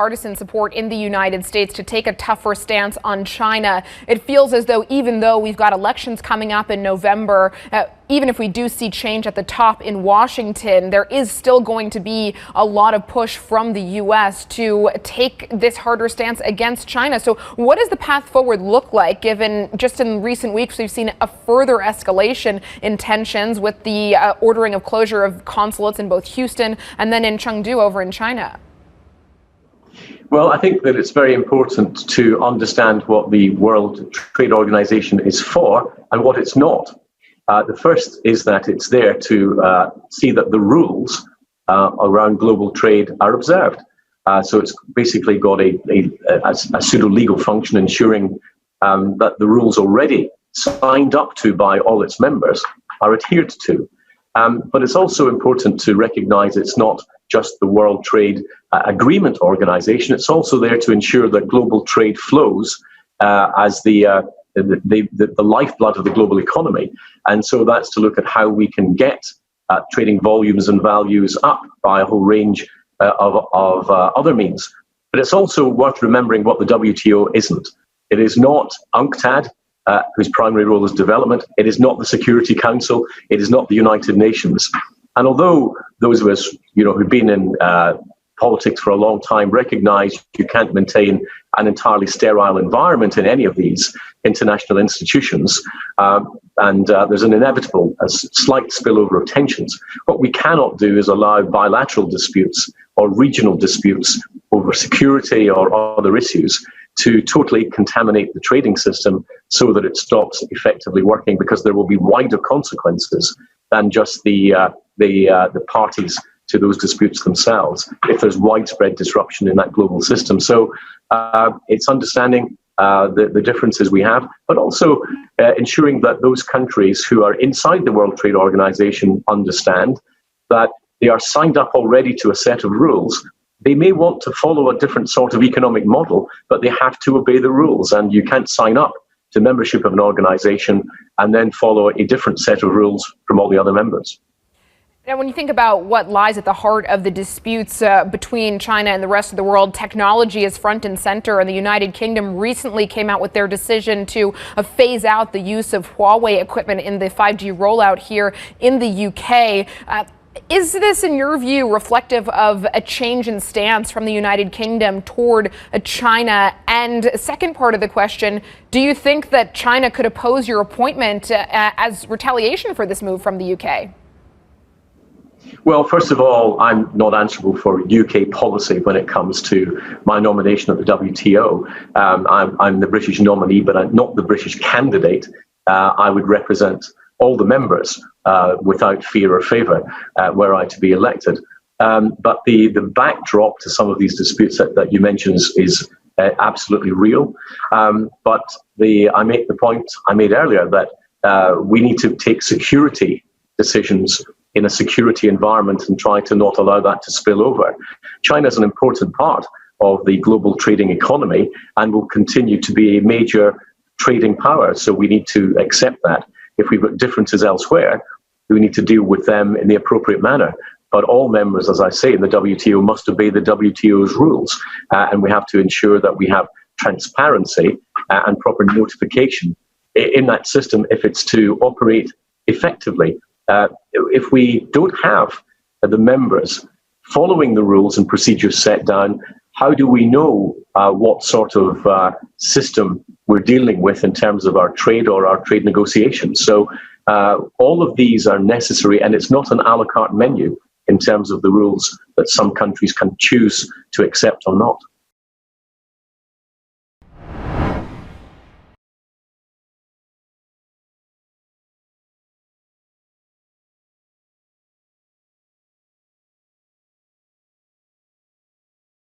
bipartisan support in the United States to take a tougher stance on China. It feels as though even though we've got elections coming up in November, even if we do see change at the top in Washington, there is still going to be a lot of push from the U.S. to take this harder stance against China. So what does the path forward look like, given just in recent weeks we've seen a further escalation in tensions with the ordering of closure of consulates in both Houston and then in Chengdu over in China? Well, I think that it's very important to understand what the World Trade Organization is for and what it's not. The first is that it's there to see that the rules around global trade are observed. So it's basically got a pseudo-legal function ensuring that the rules already signed up to by all its members are adhered to. But it's also important to recognize it's not just the World Trade Agreement Organization. It's also there to ensure that global trade flows as the lifeblood of the global economy. And so that's to look at how we can get trading volumes and values up by a whole range of other means. But it's also worth remembering what the WTO isn't. It is not UNCTAD, whose primary role is development. It is not the Security Council. It is not the United Nations. And although those of us, who've been in politics for a long time recognize you can't maintain an entirely sterile environment in any of these international institutions, and there's an inevitable, a slight spillover of tensions. What we cannot do is allow bilateral disputes or regional disputes over security or other issues to totally contaminate the trading system so that it stops effectively working, because there will be wider consequences than just the parties to those disputes themselves if there's widespread disruption in that global system. So it's understanding the differences we have, but also ensuring that those countries who are inside the World Trade Organization understand that they are signed up already to a set of rules. They may want to follow a different sort of economic model, but they have to obey the rules, and you can't sign up to membership of an organization and then follow a different set of rules from all the other members. Now, when you think about what lies at the heart of the disputes between China and the rest of the world, technology is front and center, and the United Kingdom recently came out with their decision to phase out the use of Huawei equipment in the 5G rollout here in the UK. Is this, in your view, reflective of a change in stance from the United Kingdom toward China? And second part of the question, do you think that China could oppose your appointment as retaliation for this move from the UK? Well, first of all, I'm not answerable for UK policy when it comes to my nomination at the WTO. I'm the British nominee, but I'm not the British candidate. I would represent all the members without fear or favour were I to be elected. But the backdrop to some of these disputes that you mentioned is absolutely real. But I make the point I made earlier that we need to take security decisions in a security environment and try to not allow that to spill over. China is an important part of the global trading economy and will continue to be a major trading power. So we need to accept that. If we've got differences elsewhere, we need to deal with them in the appropriate manner. But all members, as I say, in the WTO must obey the WTO's rules. And we have to ensure that we have transparency and proper notification in that system if it's to operate effectively. If we don't have the members following the rules and procedures set down, how do we know what sort of system we're dealing with in terms of our trade or our trade negotiations? So all of these are necessary, and it's not an a la carte menu in terms of the rules that some countries can choose to accept or not.